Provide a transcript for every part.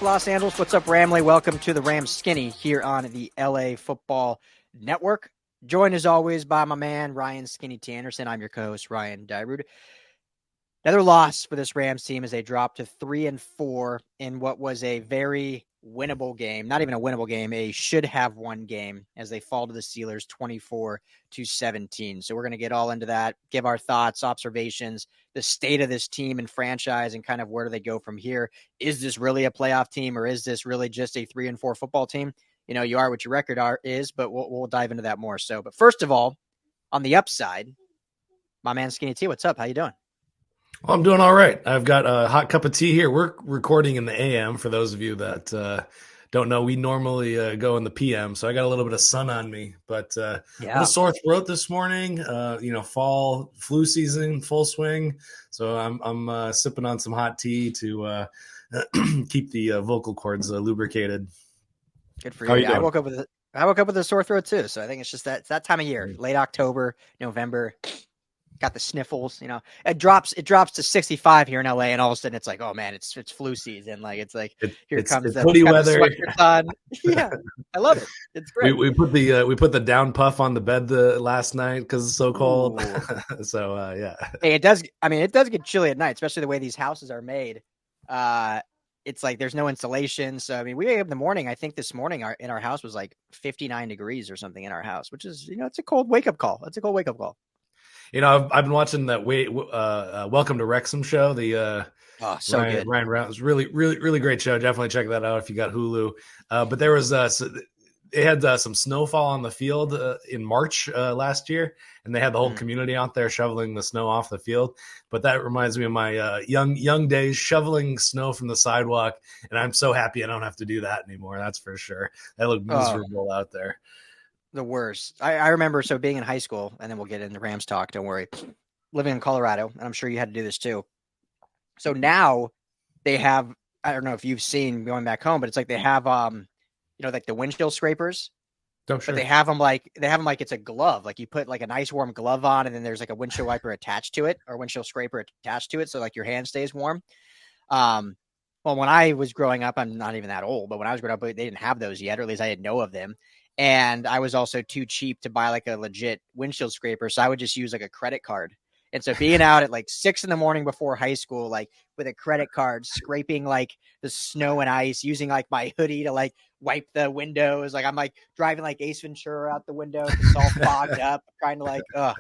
Los Angeles? What's up, Ramley? Welcome to the Rams Skinny here on the LA Football Network. Joined as always by my man, Ryan Skinny T. Anderson. I'm your co-host, Ryan Dyrud. Another loss for this Rams team as they dropped to 3-4 in what was a very winnable game. Not even a winnable game, a should-have-won game as they fall to the Steelers 24-17. So we're going to get all into that, give our thoughts, observations, the state of this team and franchise, and kind of where do they go from here. Is this really a playoff team, or is this really just a 3-4 football team? You know, you are what your record is, but we'll dive into that more so. But first of all, on the upside, my man Skinny T, what's up? How you doing? Well, I'm doing all right. I've got a hot cup of tea here. We're recording in the AM for those of you that don't know. We normally go in the PM, so I got a little bit of sun on me. But I have a sore throat this morning. Fall flu season, full swing. So I'm sipping on some hot tea to keep the vocal cords lubricated. Good for you. Yeah, I woke up with a sore throat too. So I think it's just it's that time of year, late October, November. Got the sniffles, you know. It drops to 65 here in LA, and all of a sudden it's like, oh man, it's flu season. Like it's comes the hoodie weather. On. Yeah, I love it. It's great. We put the down puff on the bed last night because it's so cold. So yeah. Hey, it does. I mean, it does get chilly at night, especially the way these houses are made. It's like there's no insulation. So I mean, we wake up in the morning. I think this morning in our house was like 59 degrees or something in our house, which is, it's a cold wake up call. It's a cold wake up call. I've been watching that Welcome to Wrexham show. The good. Ryan Brown. It was really, really, really great show. Definitely check that out if you got Hulu. But there was they had some snowfall on the field in March last year, and they had the whole community out there shoveling the snow off the field. But that reminds me of my young days shoveling snow from the sidewalk, and I'm so happy I don't have to do that anymore. That's for sure. That looked miserable out there. The worst. I remember being in high school, and then we'll get into Rams talk. Don't worry. Living in Colorado, and I'm sure you had to do this too. So now they have, I don't know if you've seen going back home, but it's like they have, like the windshield scrapers. Oh, sure. But they have them like it's a glove. Like you put like a nice warm glove on, and then there's like a windshield wiper attached to it, or windshield scraper attached to it, so like your hand stays warm. Well, when I was growing up, I'm not even that old, but when I was growing up, they didn't have those yet, or at least I didn't know of them. And I was also too cheap to buy like a legit windshield scraper. So I would just use like a credit card. And so being out at like 6 a.m. before high school, like with a credit card, scraping like the snow and ice, using like my hoodie to like wipe the windows. Like I'm like driving like Ace Ventura out the window. It's all fogged up, trying to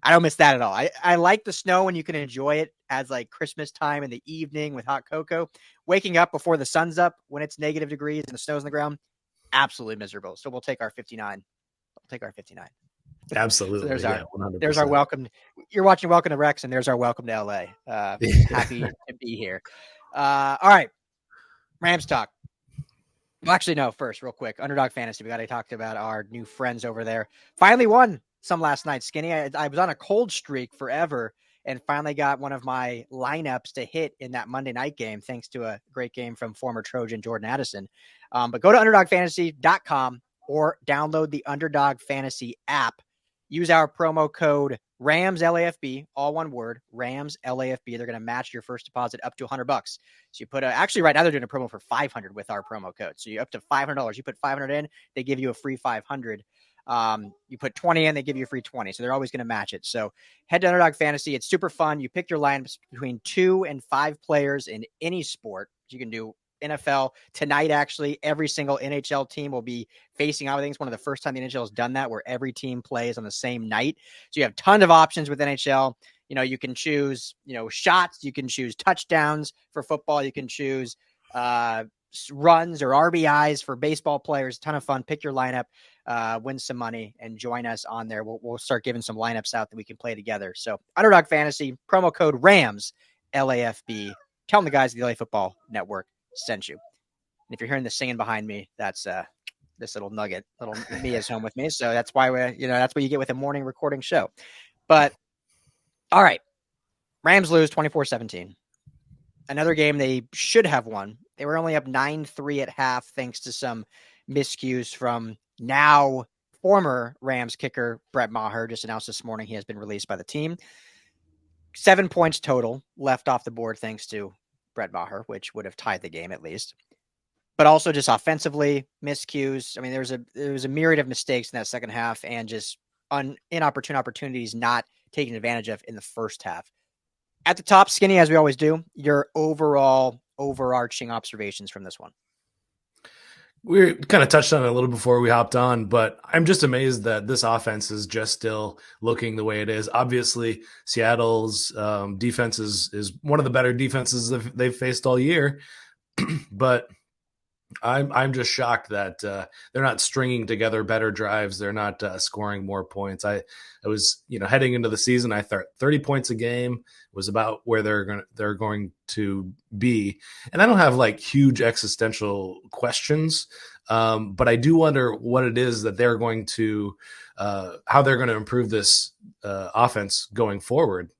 I don't miss that at all. I like the snow when you can enjoy it as like Christmas time in the evening with hot cocoa. Waking up before the sun's up when it's negative degrees and the snow's on the ground. Absolutely miserable. So we'll take our 59. Absolutely. So there's our welcome. You're watching Welcome to Rex, and there's our welcome to LA. Happy to be here. All right. Rams talk. Well, actually, no, first, real quick. Underdog Fantasy. We got to talk about our new friends over there. Finally won some last night, Skinny. I was on a cold streak forever and finally got one of my lineups to hit in that Monday night game, thanks to a great game from former Trojan Jordan Addison. But go to underdogfantasy.com or download the Underdog Fantasy app. Use our promo code RAMSLAFB, all one word, RAMSLAFB. They're going to match your first deposit up to $100. So you put actually right now they're doing a promo for $500 with our promo code. So you up to $500. You put $500 in, they give you a free $500. You put 20 in, they give you a free 20. So they're always going to match it. So head to Underdog Fantasy. It's super fun. You pick your lineups between 2 and 5 players in any sport. You can do NFL tonight. Actually, every single NHL team will be facing out. I think it's one of the first time the NHL has done that, where every team plays on the same night. So you have tons of options with NHL. You can choose, shots. You can choose touchdowns for football. You can choose runs or RBIs for baseball players. Ton of fun. Pick your lineup, win some money, and join us on there. We'll start giving some lineups out that we can play together. So Underdog Fantasy, promo code RAMS LAFB. Tell them the guys at the LA Football Network sent you. And if you're hearing the singing behind me, that's this little nugget. Little Mia's home with me, so that's why that's what you get with a morning recording show. But all right, Rams lose 24-17. Another game they should have won. They were only up 9-3 at half, thanks to some miscues from now former Rams kicker Brett Maher. Just announced this morning he has been released by the team. 7 points total left off the board thanks to Brett Maher, which would have tied the game at least. but also just offensively, miscues. I mean, there was a myriad of mistakes in that second half and just inopportune opportunities not taken advantage of in the first half. At the top, Skinny, as we always do, your overall overarching observations from this one. We kind of touched on it a little before we hopped on, but I'm just amazed that this offense is just still looking the way it is. Obviously, Seattle's defense is one of the better defenses they've faced all year, but I'm just shocked that they're not stringing together better drives. They're not scoring more points. I was heading into the season, I thought 30 points a game was about where they're going to be, and I don't have like huge existential questions, but I do wonder what it is that they're going to how they're going to improve this offense going forward,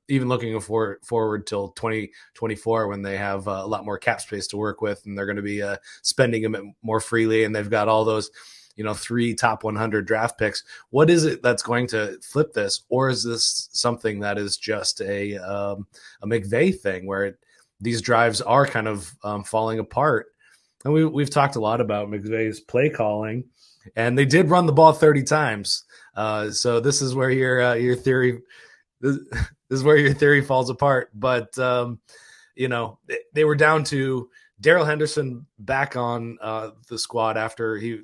even looking forward till 2024 when they have a lot more cap space to work with and they're going to be spending them more freely, and they've got all those 3 top 100 draft picks. What is it that's going to flip this, or is this something that is just a McVay thing where these drives are kind of falling apart? And we've talked a lot about McVay's play calling, and they did run the ball 30 times. So this is where your theory this is where your theory falls apart. But they were down to Darrell Henderson back on the squad after he,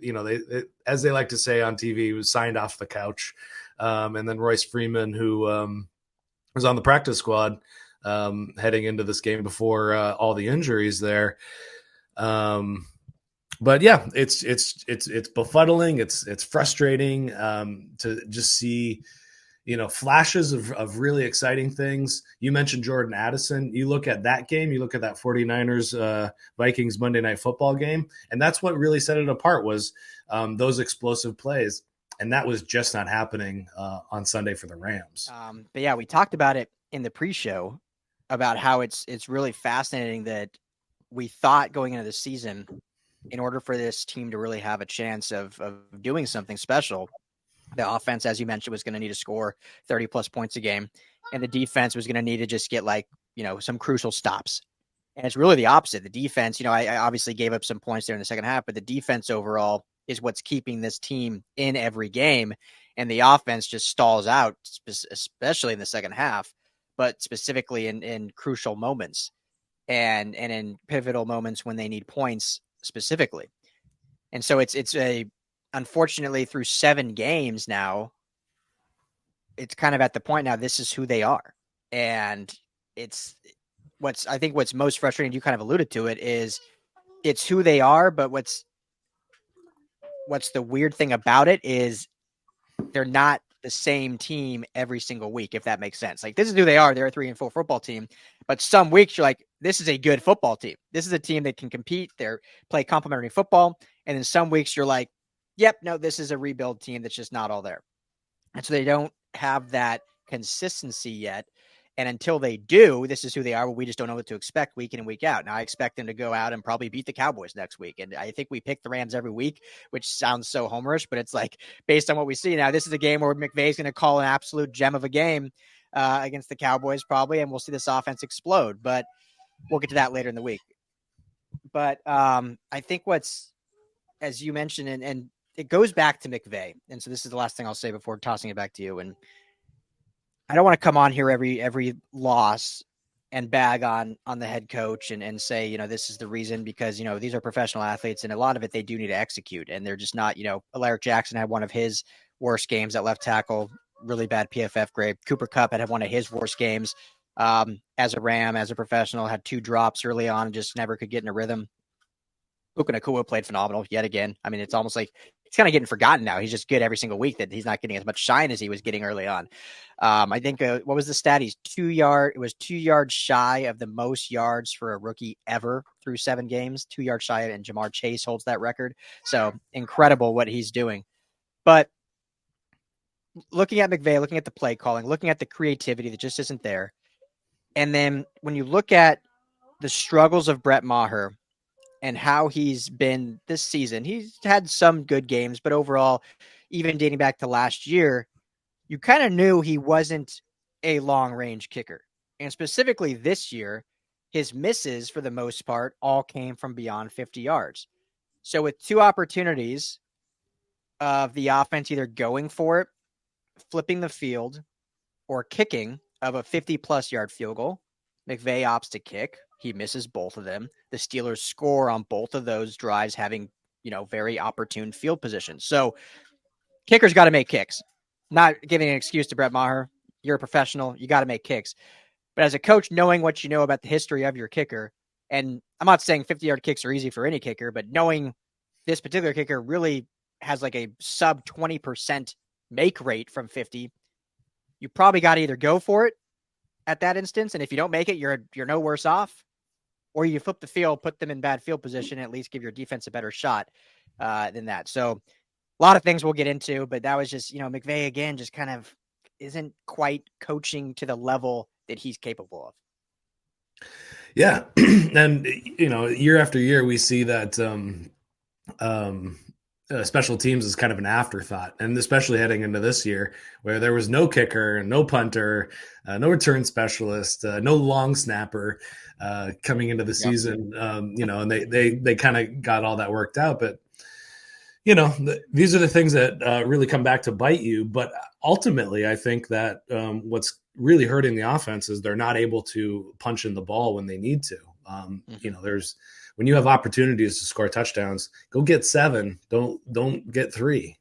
as they like to say on TV, he was signed off the couch, and then Royce Freeman, who was on the practice squad heading into this game before all the injuries there. But yeah, it's befuddling. It's frustrating to just see, flashes of really exciting things. You mentioned Jordan Addison. You look at that game, you look at that 49ers Vikings Monday Night Football game, and that's what really set it apart was those explosive plays. And that was just not happening on Sunday for the Rams. But yeah, we talked about it in the pre-show about how it's really fascinating that we thought going into the season, in order for this team to really have a chance of doing something special, the offense, as you mentioned, was going to need to score 30 plus points a game. And the defense was going to need to just get some crucial stops. And it's really the opposite. The defense, I obviously gave up some points there in the second half, but the defense overall is what's keeping this team in every game. And the offense just stalls out, especially in the second half, but specifically in crucial moments and in pivotal moments when they need points specifically. And so it's unfortunately through 7 games now, it's kind of at the point now, this is who they are. And I think what's most frustrating, you kind of alluded to it, is it's who they are. But what's the weird thing about it is they're not the same team every single week, if that makes sense. Like, this is who they are. They're a 3-4 football team, but some weeks you're like, this is a good football team. This is a team that can compete. They're play complementary football. And then some weeks you're like, yep, no, this is a rebuild team that's just not all there. And so they don't have that consistency yet. And until they do, this is who they are. But we just don't know what to expect week in and week out. Now, I expect them to go out and probably beat the Cowboys next week. And I think we pick the Rams every week, which sounds so homerish, but it's like, based on what we see now, this is a game where McVay's going to call an absolute gem of a game against the Cowboys probably, and we'll see this offense explode. But we'll get to that later in the week. But I think as you mentioned, and it goes back to McVay. And so this is the last thing I'll say before tossing it back to you. And I don't want to come on here every loss and bag on the head coach and say, this is the reason, because, these are professional athletes, and a lot of it they do need to execute. And they're just not, Alaric Jackson had one of his worst games at left tackle, really bad PFF grade. Cooper Kupp had one of his worst games as a Ram, as a professional, had 2 drops early on and just never could get in a rhythm. Puka Nacua played phenomenal yet again. I mean, it's almost like he's kind of getting forgotten now. He's just good every single week, that he's not getting as much shine as he was getting early on. I think what was the stat? He's 2 yards shy of the most yards for a rookie ever through 7 games. 2 yards shy, and Jamar Chase holds that record. So incredible what he's doing. But looking at McVay, looking at the play calling, looking at the creativity that just isn't there, and then when you look at the struggles of Brett Maher and how he's been this season, he's had some good games, but overall, even dating back to last year, you kind of knew he wasn't a long-range kicker. And specifically this year, his misses, for the most part, all came from beyond 50 yards. So with 2 opportunities of the offense either going for it, flipping the field, or kicking of a 50-plus yard field goal, McVay opts to kick. He misses both of them. The Steelers score on both of those drives, having, very opportune field position. So kickers got to make kicks. Not giving an excuse to Brett Maher. You're a professional. You got to make kicks. But as a coach, knowing what you know about the history of your kicker, and I'm not saying 50-yard kicks are easy for any kicker, but knowing this particular kicker really has like a sub 20% make rate from 50, you probably got to either go for it at that instance, and if you don't make it, you're no worse off, or you flip the field, put them in bad field position, and at least give your defense a better shot than that. So a lot of things we'll get into, but that was just, McVay again just kind of isn't quite coaching to the level that he's capable of. Yeah. And, year after year, we see that special teams is kind of an afterthought. And especially heading into this year where there was no kicker, no punter, no return specialist, no long snapper coming into the season, and they kind of got all that worked out. But, these are the things that really come back to bite you. But ultimately, I think that what's really hurting the offense is they're not able to punch in the ball when they need to. When you have opportunities to score touchdowns, go get 7. Don't get 3.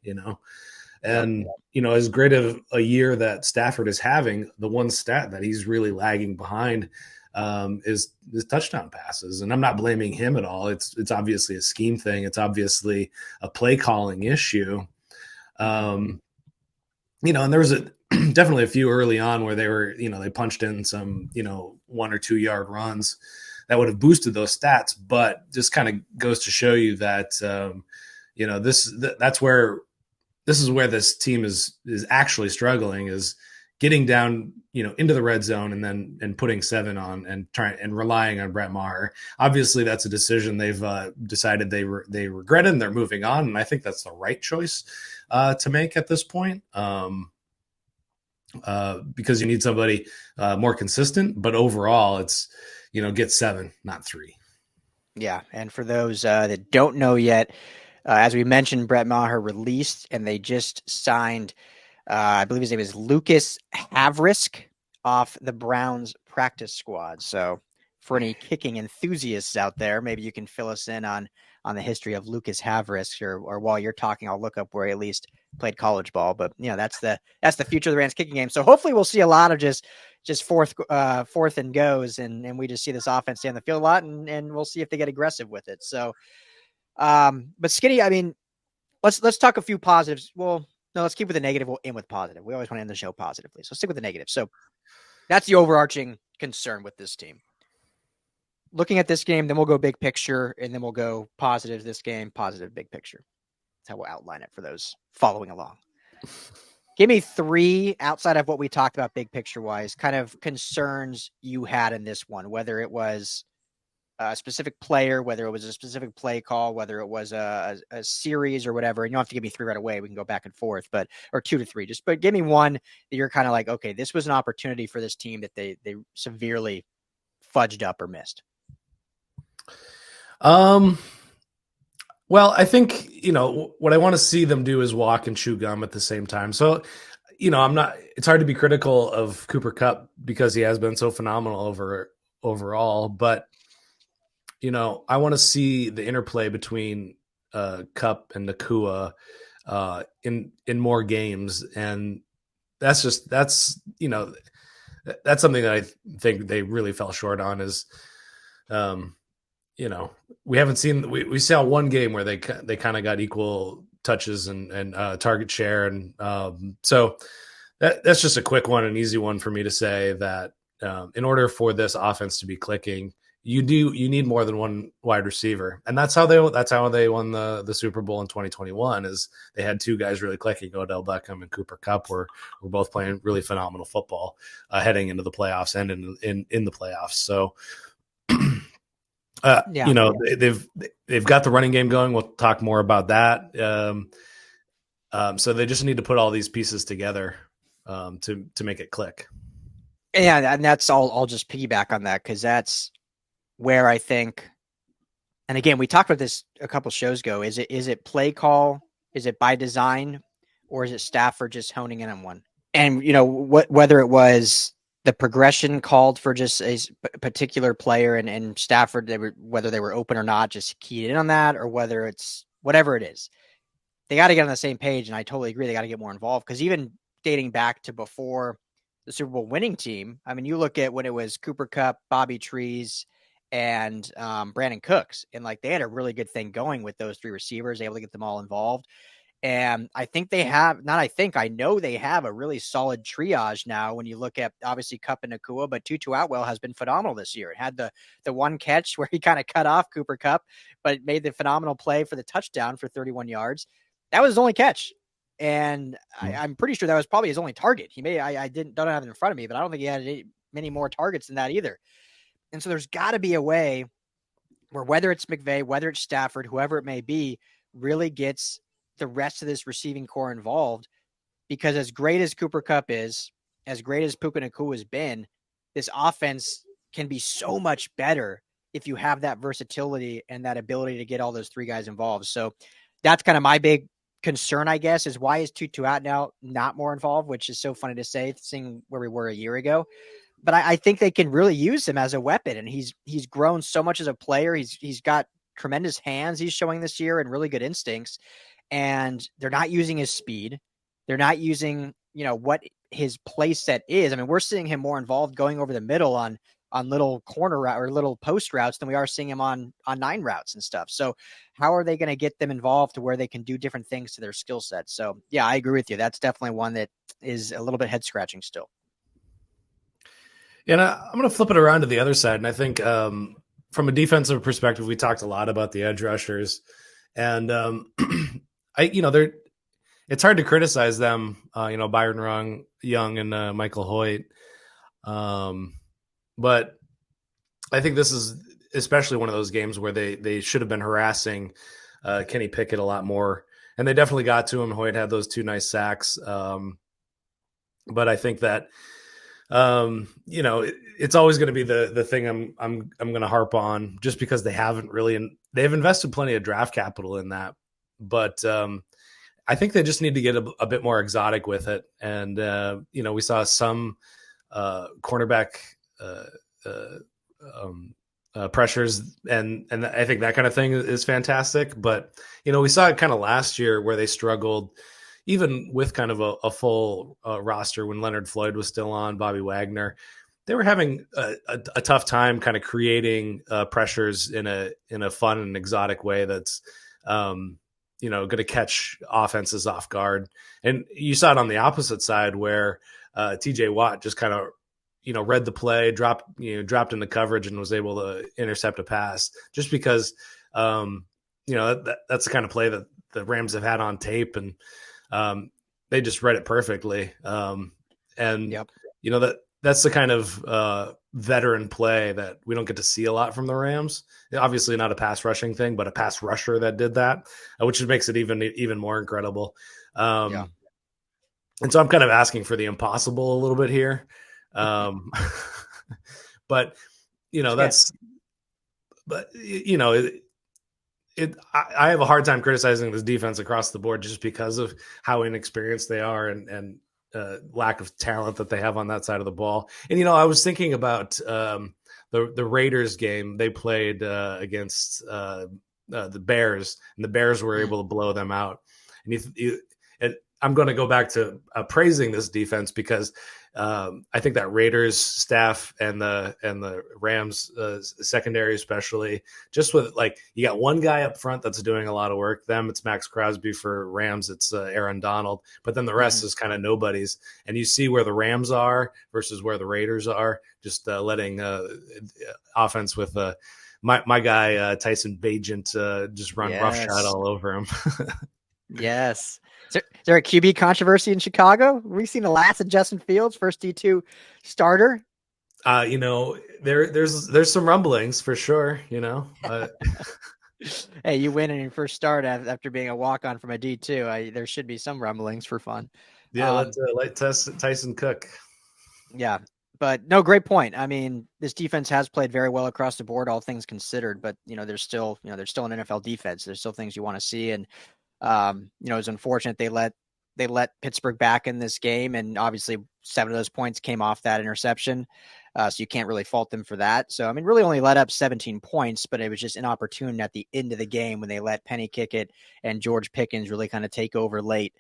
And as great of a year that Stafford is having, the one stat that he's really lagging behind is touchdown passes. And I'm not blaming him at all. It's obviously a scheme thing. It's obviously a play calling issue. And there was definitely a few early on where they were, they punched in some, 1 or 2 yard runs that would have boosted those stats, but just kind of goes to show you that, this is where this team is actually struggling, is getting down, into the red zone and putting 7 on and relying on Brett Maher. Obviously that's a decision they've decided they regretted and they're moving on. And I think that's the right choice to make at this point. Because you need somebody more consistent, but overall it's, get 7, not 3. Yeah. And for those that don't know yet, as we mentioned, Brett Maher released, and they just signed, I believe his name is Lucas Havrisk, off the Browns practice squad. So for any kicking enthusiasts out there, maybe you can fill us in on the history of Lucas Havrisk, or while you're talking, I'll look up where he at least played college ball. But that's the future of the Rams kicking game. So hopefully we'll see a lot of just fourth and goes, and we just see this offense stay on the field a lot, and we'll see if they get aggressive with it. So, but Skinny, I mean, let's talk a few positives. Well, no, let's keep with the negative. We'll end with positive. We always want to end the show positively, so stick with the negative. So that's the overarching concern with this team. Looking at this game, then we'll go big picture, and then we'll go positive this game, positive big picture. That's how we'll outline it for those following along. Give me 3 outside of what we talked about big picture wise, kind of concerns you had in this one, whether it was a specific player, whether it was a specific play call, whether it was a series or whatever. And you don't have to give me 3 right away. We can go back and forth, or 2 to 3, but give me one that you're kind of like, okay, this was an opportunity for this team that they severely fudged up or missed. Well, I think, what I want to see them do is walk and chew gum at the same time. So, it's hard to be critical of Cooper Kupp because he has been so phenomenal overall, but, I want to see the interplay between Kupp and Nacua in more games. And that's something that I think they really fell short on is, we haven't seen, we saw one game where they kind of got equal touches and target share. And so that's just a quick one, an easy one for me to say that in order for this offense to be clicking, you need more than one wide receiver. And that's how they won the Super Bowl in 2021, is they had 2 guys really clicking. Odell Beckham and Cooper Kupp were both playing really phenomenal football heading into the playoffs and in the playoffs. So, they've got the running game going. We'll talk more about that. So they just need to put all these pieces together to make it click. Yeah, and that's all. I'll just piggyback on that, because that's where I think, and again, we talked about this a couple shows ago. Is it play call? Is it by design, or is it Stafford just honing in on one? And whether it was the progression called for just a particular player and Stafford, whether they were open or not, just keyed in on that, or whether it's whatever it is, they got to get on the same page. And I totally agree. They got to get more involved, because even dating back to before the Super Bowl winning team, I mean, you look at when it was Cooper Kupp, Bobby Trees, and Brandon Cooks, and like they had a really good thing going with those three receivers, able to get them all involved. And I think they have, I know they have a really solid triage now. When you look at obviously Kupp and Nacua, but Tutu Atwell has been phenomenal this year. It had the one catch where he kind of cut off Cooper Kupp, but made the phenomenal play for the touchdown for 31 yards. That was his only catch. And I'm pretty sure that was probably his only target. He may, I don't have it in front of me, but I don't think he had many more targets than that either. And so there's got to be a way where, whether it's McVay, whether it's Stafford, whoever it may be, really gets the rest of this receiving core involved, because as great as Cooper Kupp is, as great as Puka Nacua has been, this offense can be so much better if you have that versatility and that ability to get all those three guys involved. So that's kind of my big concern, I guess, is why is Tutu now not more involved, which is so funny to say, seeing where we were a year ago. But I think they can really use him as a weapon, and he's grown so much as a player. He's got tremendous hands he's showing this year, and really good instincts. And they're not using his speed. They're not using, what his play set is. I mean, we're seeing him more involved going over the middle on little corner route or little post routes than we are seeing him on 9 routes and stuff. So how are they going to get them involved to where they can do different things to their skill set? So yeah, I agree with you. That's definitely one that is a little bit head scratching still. And I'm going to flip it around to the other side. And I think from a defensive perspective, we talked a lot about the edge rushers, and it's hard to criticize them, Byron Young and Michael Hoyt. But I think this is especially one of those games where they should have been harassing Kenny Pickett a lot more. And they definitely got to him. Hoyt had those 2 nice sacks. But I think that, it's always going to be the thing I'm going to harp on, just because they've invested plenty of draft capital in that. But I think they just need to get a bit more exotic with it. And, we saw some cornerback pressures, and I think that kind of thing is fantastic. But, we saw it kind of last year where they struggled, even with kind of a full roster, when Leonard Floyd was still on, Bobby Wagner. They were having a tough time kind of creating pressures in a fun and exotic way that's going to catch offenses off guard. And you saw it on the opposite side where TJ Watt just kind of, read the play, dropped into coverage and was able to intercept a pass, just because, that's the kind of play that the Rams have had on tape, and they just read it perfectly. Yep. That's the kind of veteran play that we don't get to see a lot from the Rams. Obviously not a pass rushing thing, but a pass rusher that did that, which makes it even more incredible. And so I'm kind of asking for the impossible a little bit here. But I have a hard time criticizing this defense across the board, just because of how inexperienced they are and lack of talent that they have on that side of the ball. And, I was thinking about the Raiders game they played against the Bears, and the Bears were able to blow them out. And I'm going to go back to praising this defense, because I think that Raiders staff and the Rams secondary, especially, just with, like, you got one guy up front that's doing a lot of work. It's Max Crosby. For Rams, it's Aaron Donald. But then the rest is kind of nobodies. And you see where the Rams are versus where the Raiders are, just letting offense with my guy Tyson Bagent just run roughshod all over him. Yes. Is there a QB controversy in Chicago? We've seen the last of Justin Fields, first D2 starter. There's some rumblings for sure. Hey, you win in your first start after being a walk-on from a D2. There should be some rumblings for fun. Yeah, let Tyson cook. Yeah, But no, great point. I mean, this defense has played very well across the board, all things considered. But there's still an NFL defense. There's still things you want to see, and it's unfortunate they let Pittsburgh back in this game, and obviously 7 of those points came off that interception. So you can't really fault them for that. So, I mean, really only let up 17 points, but it was just inopportune at the end of the game when they let Penny kick it and George Pickens really kind of take over late.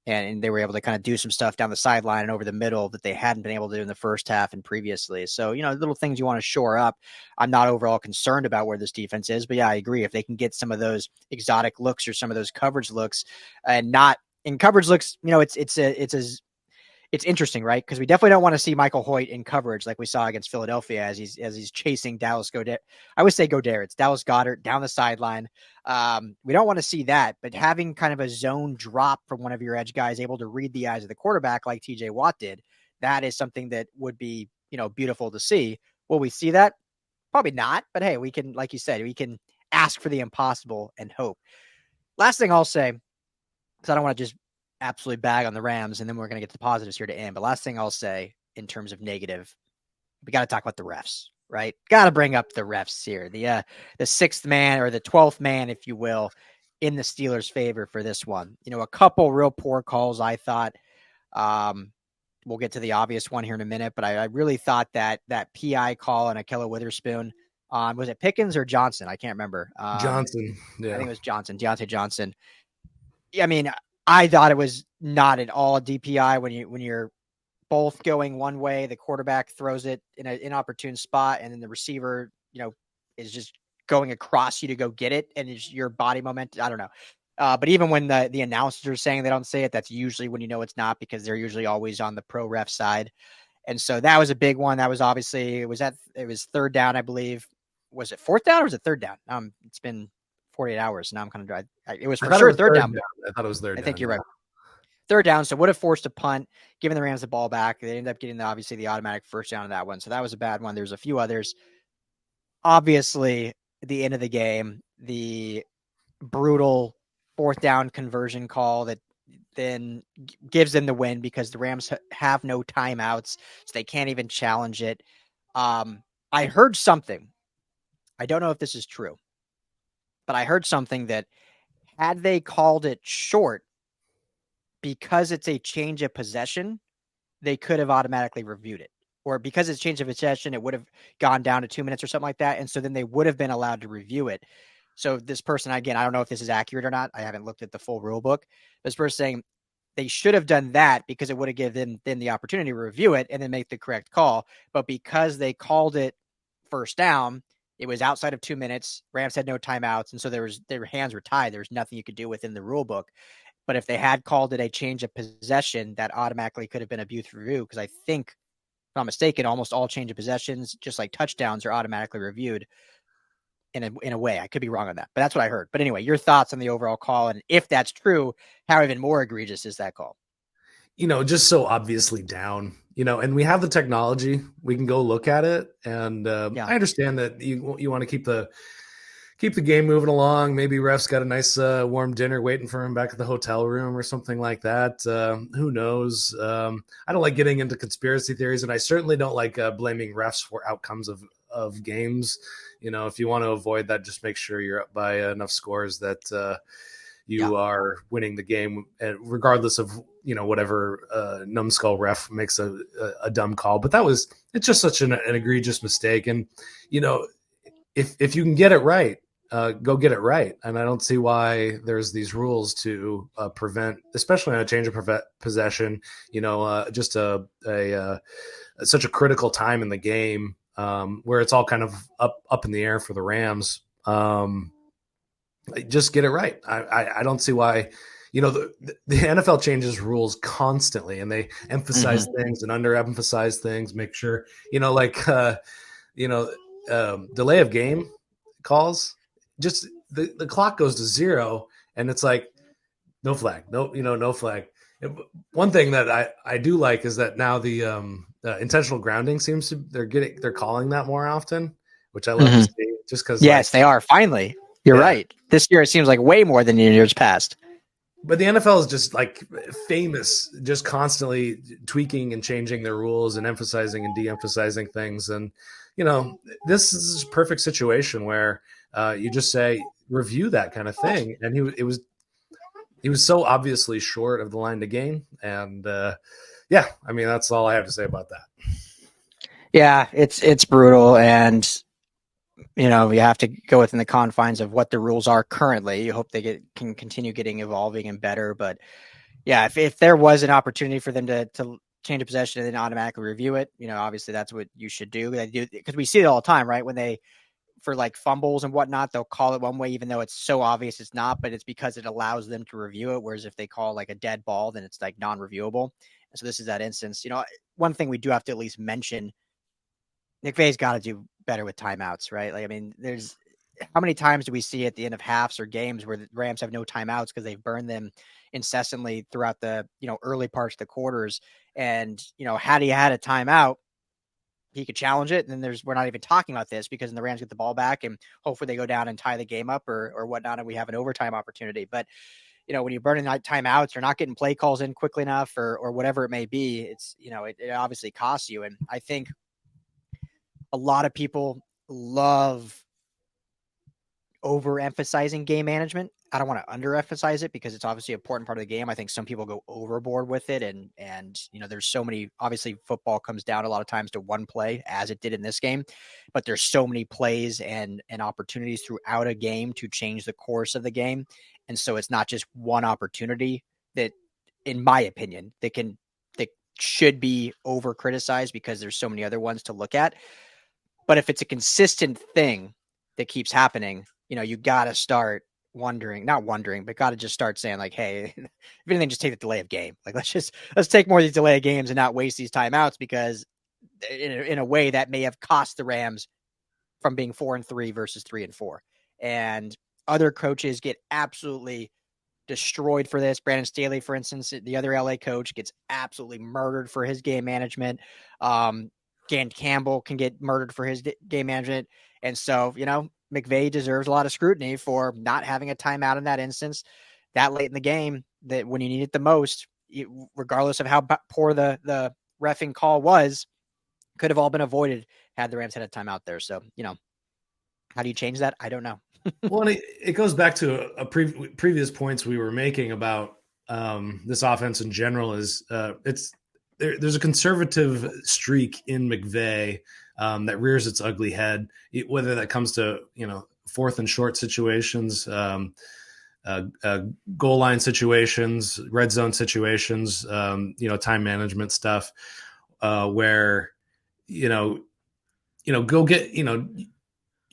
And they were able to kind of do some stuff down the sideline and over the middle that they hadn't been able to do in the first half and previously. So, little things you want to shore up. I'm not overall concerned about where this defense is, but yeah, I agree. If they can get some of those exotic looks or some of those coverage looks and not in coverage looks, it's interesting, right? Because we definitely don't want to see Michael Hoyt in coverage like we saw against Philadelphia as he's chasing Dallas Goedert. I would say Goedert. It's Dallas Goedert down the sideline. We don't want to see that, but having kind of a zone drop from one of your edge guys able to read the eyes of the quarterback like TJ Watt did, that is something that would be, beautiful to see. Will we see that? Probably not, but hey, we can, like you said, we can ask for the impossible and hope. Last thing I'll say, because I don't want to just absolutely bag on the Rams, and then we're going to get to the positives here to end. But last thing I'll say in terms of negative, we got to talk about the refs, right? Got to bring up the refs here. The sixth man or the 12th man, if you will, in the Steelers' favor for this one. A couple real poor calls, I thought. We'll get to the obvious one here in a minute, but I really thought that PI call on Akhello Witherspoon on, was it Pickens or Johnson? I can't remember. Johnson. Yeah. I think it was Johnson, Deontay Johnson. I mean, I thought it was not at all a DPI when you're both going one way, the quarterback throws it in an inopportune spot, and then the receiver, is just going across you to go get it, and it's your body momentum. I don't know. But even when the announcers are saying they don't say it, that's usually when it's not, because they're usually always on the pro ref side. And so that was a big one. That was obviously, it was third down, I believe. Was it fourth down or was it third down? It's been 48 hours. Now I'm kind of dry. It was for sure third down. I thought it was third down. I think you're right. Third down. So would have forced a punt, giving the Rams the ball back. They ended up getting obviously the automatic first down on that one. So that was a bad one. There's a few others. Obviously, at the end of the game, the brutal fourth down conversion call that then gives them the win because the Rams have no timeouts, so they can't even challenge it. I heard something. I don't know if this is true, but I heard something that had they called it short because it's a change of possession, they could have automatically reviewed it. Or because it's change of possession, it would have gone down to 2 minutes or something like that. And so then they would have been allowed to review it. So this person, again, I don't know if this is accurate or not. I haven't looked at the full rule book. This person saying they should have done that because it would have given them the opportunity to review it and then make the correct call. But because they called it first down, it was outside of 2 minutes. Rams had no timeouts. And so their hands were tied. There was nothing you could do within the rule book. But if they had called it a change of possession, that automatically could have been abuse review. Because I think, if I'm not mistaken, almost all change of possessions, just like touchdowns, are automatically reviewed in a way. I could be wrong on that, but that's what I heard. But anyway, your thoughts on the overall call, and if that's true, how even more egregious is that call? Just so obviously down, and we have the technology, we can go look at it. And I understand that you want to keep the game moving along. Maybe refs got a nice warm dinner waiting for him back at the hotel room or something like that. Who knows? I don't like getting into conspiracy theories, and I certainly don't like blaming refs for outcomes of games. If you want to avoid that, just make sure you're up by enough scores that you are winning the game, regardless of whatever numbskull ref makes a dumb call. But it's just such an egregious mistake. And if you can get it right, go get it right. And I don't see why there's these rules to prevent, especially on a change of possession. Just such a critical time in the game. Where it's all kind of up in the air for the Rams. Just get it right. I don't see why, the NFL changes rules constantly, and they emphasize things and underemphasize things, make sure, delay of game calls, just the clock goes to 0 and it's like, no flag, no flag. One thing that I do like is that now the intentional grounding they're calling that more often, which I love to see. Just because, yes, they are finally. You're right. This year it seems like way more than in years past. But the NFL is just like famous, just constantly tweaking and changing their rules and emphasizing and de-emphasizing things. And, this is a perfect situation where you just say, review that kind of thing. And he was so obviously short of the line to gain. And that's all I have to say about that. Yeah, it's brutal. And, you have to go within the confines of what the rules are currently. You hope they can continue getting evolving and better. But yeah, if there was an opportunity for them to change a possession and then automatically review it, obviously that's what you should do. Because we see it all the time, right? When they, for like fumbles and whatnot, they'll call it one way, even though it's so obvious it's not, but it's because it allows them to review it. Whereas if they call like a dead ball, then it's like non-reviewable. And so this is that instance. One thing we do have to at least mention, McVay's got to do better with timeouts, right? Like, I mean, there's how many times do we see at the end of halves or games where the Rams have no timeouts because they've burned them incessantly throughout the, early parts of the quarters. And, had he had a timeout, he could challenge it. And then we're not even talking about this because then the Rams get the ball back and hopefully they go down and tie the game up or whatnot. And we have an overtime opportunity. But, when you're burning timeouts, you're not getting play calls in quickly enough or whatever it may be, it's, it obviously costs you. And I think a lot of people love overemphasizing game management. I don't want to underemphasize it because it's obviously an important part of the game. I think some people go overboard with it. And there's so many, obviously football comes down a lot of times to one play as it did in this game, but there's so many plays and opportunities throughout a game to change the course of the game. And so it's not just one opportunity that, in my opinion, that should be over criticized because there's so many other ones to look at. But if it's a consistent thing that keeps happening, you got to start not wondering, but got to just start saying like, hey, if anything, just take the delay of game. Like, let's take more of these delay of games and not waste these timeouts because in a way that may have cost the Rams from being 4-3 versus 3-4. And other coaches get absolutely destroyed for this. Brandon Staley, for instance, the other LA coach, gets absolutely murdered for his game management. Dan Campbell can get murdered for his game management. And so, McVay deserves a lot of scrutiny for not having a timeout in that instance that late in the game, that when you need it the most, regardless of how poor the reffing call was, could have all been avoided had the Rams had a timeout there. So, how do you change that? I don't know. Well, it goes back to previous points we were making about this offense in general. Is there's a conservative streak in McVay that rears its ugly head, whether that comes to fourth and short situations, goal line situations, red zone situations, time management stuff, where go get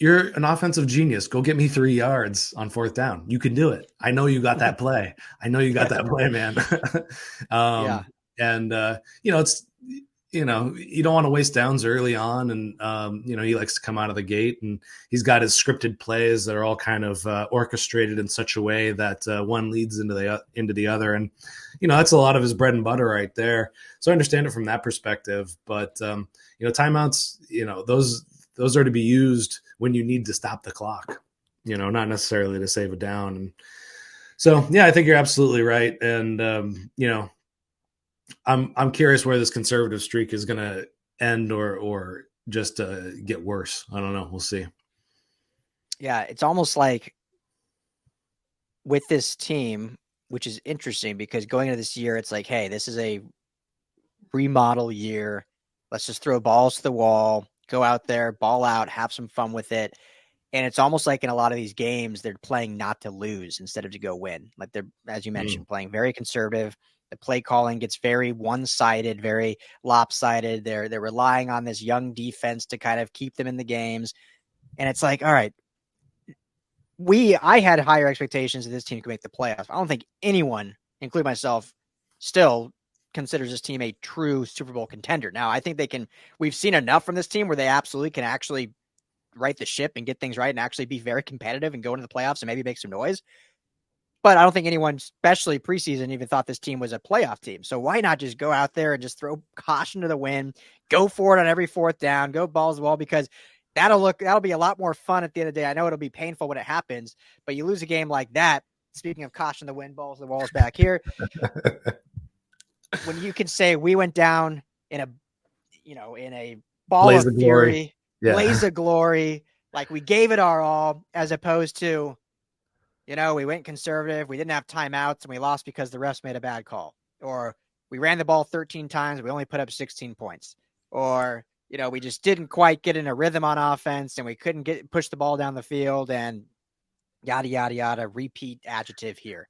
you're an offensive genius. Go get me 3 yards on fourth down. You can do it. I know you got that play. I know you got that play, man. Yeah. And it's you don't want to waste downs early on, and he likes to come out of the gate, and he's got his scripted plays that are all kind of orchestrated in such a way that one leads into the other, and that's a lot of his bread and butter right there. So I understand it from that perspective, but timeouts, those are to be used when you need to stop the clock, not necessarily to save a down. And so, yeah, I think you're absolutely right. And, I'm curious where this conservative streak is going to end or just get worse. I don't know. We'll see. Yeah. It's almost like with this team, which is interesting because going into this year, it's like, hey, this is a remodel year. Let's just throw balls to the wall, go out there, ball out, have some fun with it. And it's almost like in a lot of these games, they're playing not to lose instead of to go win. Like they're, as you mentioned, playing very conservative. The play calling gets very one-sided, very lopsided. They're relying on this young defense to kind of keep them in the games. And it's like, all right, I had higher expectations that this team could make the playoffs. I don't think anyone, including myself, still considers this team a true Super Bowl contender. Now, I think we've seen enough from this team where they absolutely can actually right the ship and get things right and actually be very competitive and go into the playoffs and maybe make some noise. But I don't think anyone, especially preseason, even thought this team was a playoff team. So why not just go out there and just throw caution to the wind, go for it on every fourth down, go balls to the wall, because that'll be a lot more fun at the end of the day. I know it'll be painful when it happens, but you lose a game like that, speaking of caution the wind balls, the walls back here. When you can say we went down in a ball blaze of fury, blaze of glory, like we gave it our all, as opposed to, we went conservative, we didn't have timeouts, and we lost because the refs made a bad call. Or we ran the ball 13 times, we only put up 16 points. Or, we just didn't quite get in a rhythm on offense, and we couldn't push the ball down the field, and yada, yada, yada, repeat adjective here.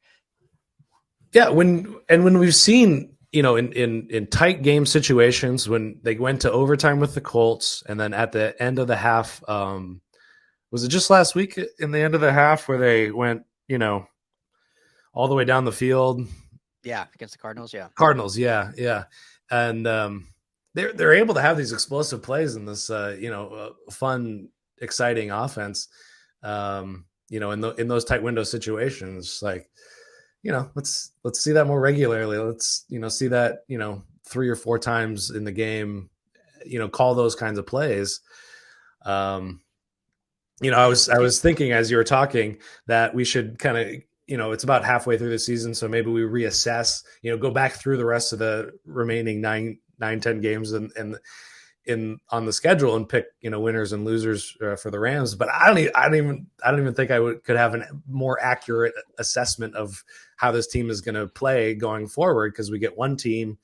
Yeah, when we've seen, in tight game situations, when they went to overtime with the Colts, and then at the end of the half, was it just last week in the end of the half where they went, all the way down the field? Yeah, against the Cardinals, yeah. Cardinals, yeah. And they're able to have these explosive plays in this, fun, exciting offense, in those tight window situations. Like, let's see that more regularly. Let's, see that, 3 or 4 times in the game, call those kinds of plays. I was thinking as you were talking that we should kind of, it's about halfway through the season. So maybe we reassess, go back through the rest of the remaining 9-10 games and on the schedule and pick, winners and losers for the Rams. But I don't even think I could have a more accurate assessment of how this team is going to play going forward, because we get one team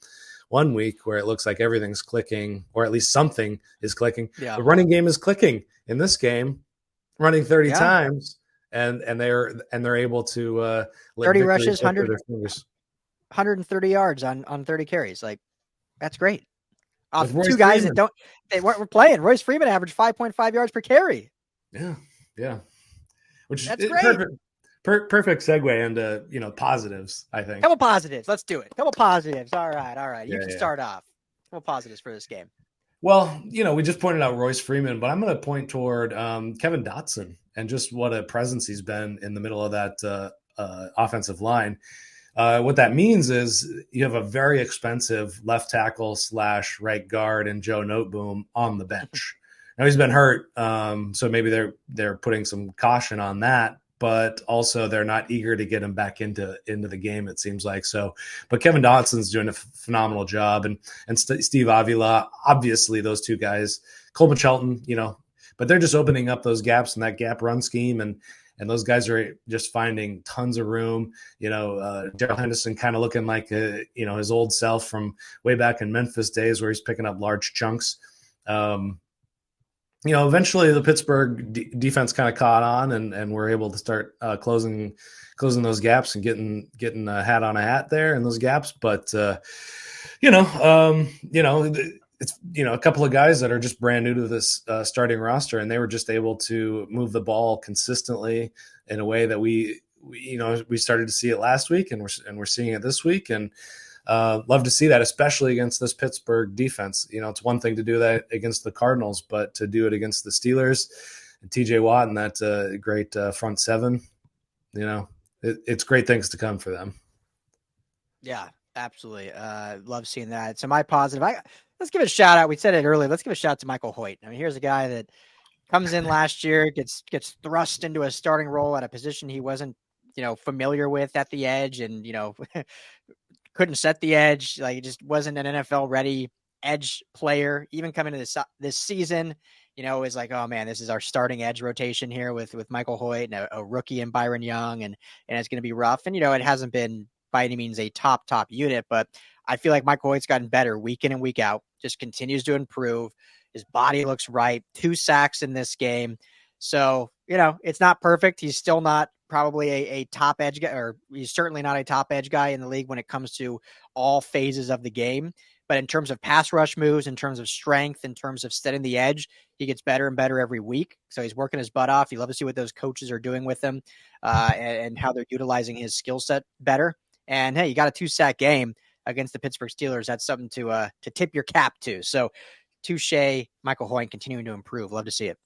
one week where it looks like everything's clicking, or at least something is clicking. Yeah. The running game is clicking in this game, running 30 times, and they're able to 30 rushes, 130 yards on 30 carries. Like, that's great. Two guys Freeman. They weren't playing. Royce Freeman averaged 5.5 yards per carry. Yeah. Which that's great. Perfect segue into positives. I think. Couple positives. Let's do it. Couple positives. All right. You can start off. Couple positives for this game. Well, we just pointed out Royce Freeman, but I'm going to point toward Kevin Dotson and just what a presence he's been in the middle of that offensive line. What that means is you have a very expensive left tackle / right guard and Joe Noteboom on the bench. Now he's been hurt, so maybe they're putting some caution on that, but also they're not eager to get him back into the game, it seems like. So, but Kevin Dotson's doing a phenomenal job, and Steve Avila, obviously those two guys, Coleman Shelton, but they're just opening up those gaps in that gap run scheme, and those guys are just finding tons of room. Darrell Henderson kind of looking like his old self from way back in Memphis days, where he's picking up large chunks. Eventually the Pittsburgh defense kind of caught on, and we're able to start closing those gaps and getting a hat on a hat there in those gaps. But it's a couple of guys that are just brand new to this starting roster, and they were just able to move the ball consistently in a way that we started to see it last week, and we're seeing it this week, and love to see that, especially against this Pittsburgh defense. It's one thing to do that against the Cardinals, but to do it against the Steelers and TJ Watt and that great front seven, it's great things to come for them. Yeah, absolutely. Love seeing that. So my positive, let's give a shout out. We said it earlier. Let's give a shout out to Michael Hoyt. I mean, here's a guy that comes in last year, gets thrust into a starting role at a position he wasn't, familiar with at the edge, and, couldn't set the edge. Like, he just wasn't an NFL ready edge player. Even coming to this season, is like, oh man, this is our starting edge rotation here with Michael Hoyt and a rookie in Byron Young, and it's going to be rough. And, it hasn't been by any means a top unit, but I feel like Michael Hoyt's gotten better week in and week out, just continues to improve. His body looks right. 2 sacks in this game. So, it's not perfect. He's still not probably a top edge guy, or he's certainly not a top edge guy in the league when it comes to all phases of the game. But in terms of pass rush moves, in terms of strength, in terms of setting the edge, he gets better and better every week. So he's working his butt off. You love to see what those coaches are doing with him and how they're utilizing his skill set better. And hey, you got a 2-sack game against the Pittsburgh Steelers. That's something to tip your cap to. So touche, Michael Hoyt continuing to improve. Love to see it.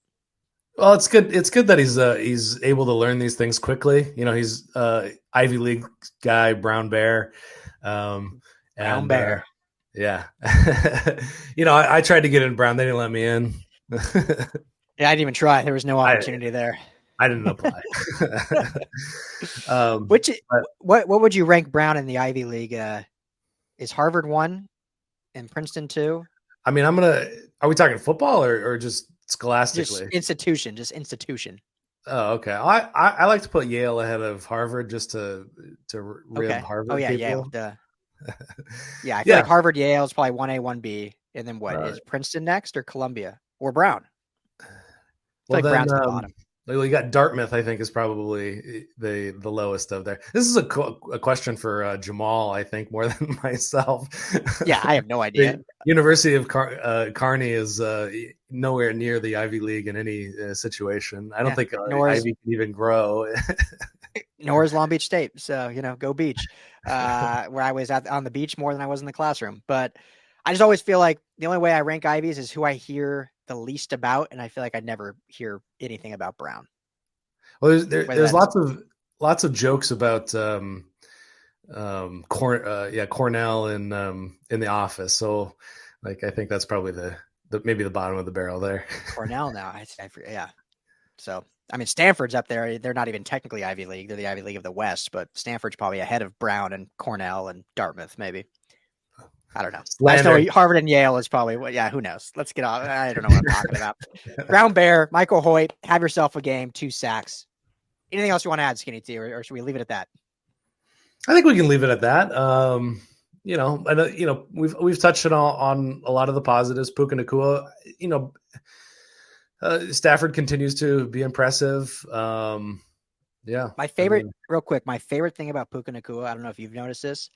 Well, it's good. It's good that he's able to learn these things quickly. He's Ivy League guy, Brown Bear. Brown Bear. Yeah. I tried to get in Brown. They didn't let me in. Yeah, I didn't even try. There was no opportunity there. I didn't apply. What would you rank Brown in the Ivy League? Is Harvard 1 and Princeton 2? I mean, are we talking football or just scholastically? Just institution. Oh, okay. I like to put Yale ahead of Harvard just to rib Harvard. Oh yeah, people. Yale. Yeah, I feel like Harvard, Yale is probably 1A, 1B, and then what is Princeton next or Columbia or Brown? Well, then, Brown's the bottom. You got Dartmouth, I think, is probably the lowest of there. This is a question for Jamal, I think, more than myself. Yeah, I have no idea. The University of Kearney is nowhere near the Ivy League in any situation. I don't think Ivy can even grow. Nor is Long Beach State. So, go beach, where I was on the beach more than I was in the classroom. But I just always feel like the only way I rank Ivies is who I hear the least about, and I feel like I never hear anything about Brown. Well, there's lots of jokes about Cornell in The Office. So, like, I think that's probably the maybe the bottom of the barrel there. Cornell now, I forget, yeah. So, I mean, Stanford's up there. They're not even technically Ivy League. They're the Ivy League of the West, but Stanford's probably ahead of Brown and Cornell and Dartmouth, maybe. I don't know. I just know Harvard and Yale is probably, who knows? Let's get off. I don't know what I'm talking about. Brown Bear, Michael Hoyt, have yourself a game, 2 sacks. Anything else you want to add, Skinny T, or should we leave it at that? I think we can leave it at that. We've touched on a lot of the positives. Puka Nacua, Stafford continues to be impressive. My favorite thing about Puka Nacua, I don't know if you've noticed this,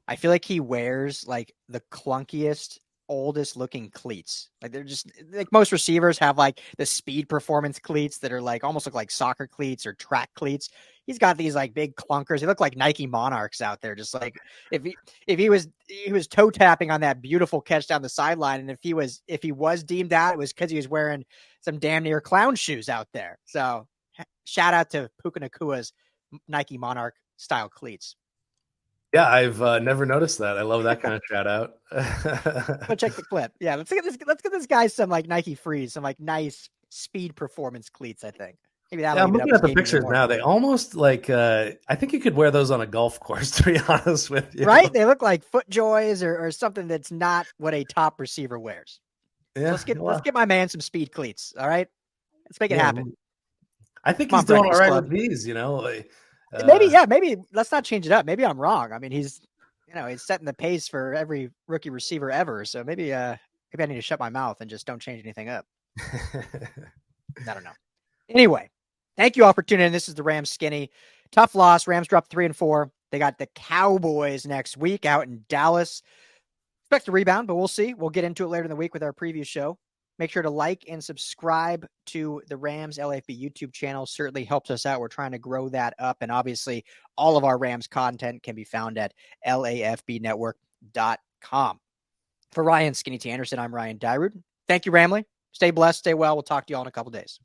I feel like he wears like the clunkiest, oldest looking cleats. Like they're just like most receivers have like the speed performance cleats that are like almost look like soccer cleats or track cleats. He's got these like big clunkers. They look like Nike Monarchs out there. Just like if he was toe tapping on that beautiful catch down the sideline, and if he was deemed out, it was because he was wearing some damn near clown shoes out there. So shout out to Puka Nacua's Nike Monarch style cleats. Yeah, I've never noticed that. I love that kind of shout out. Go check the clip. Yeah, let's get this guy some like Nike Freeze, some like nice speed performance cleats. I think maybe that. Yeah, I'm looking at the pictures now. They almost like I think you could wear those on a golf course. To be honest with you, right? They look like FootJoys or something that's not what a top receiver wears. Yeah, so let's get my man some speed cleats. All right, let's make it happen. I think he's doing all right with these. Maybe let's not change it up. Maybe I'm wrong. I mean, he's setting the pace for every rookie receiver ever. So maybe I need to shut my mouth and just don't change anything up. I don't know. Anyway, thank you all for tuning in. This is the Rams Skinny. Tough loss. Rams dropped 3-4. They got the Cowboys next week out in Dallas. Expect a rebound, but we'll see. We'll get into it later in the week with our preview show. Make sure to like and subscribe to the Rams LAFB YouTube channel. Certainly helps us out. We're trying to grow that up. And obviously, all of our Rams content can be found at LAFBnetwork.com. For Ryan Skinny T. Anderson, I'm Ryan Dyrud. Thank you, Ramley. Stay blessed. Stay well. We'll talk to you all in a couple days.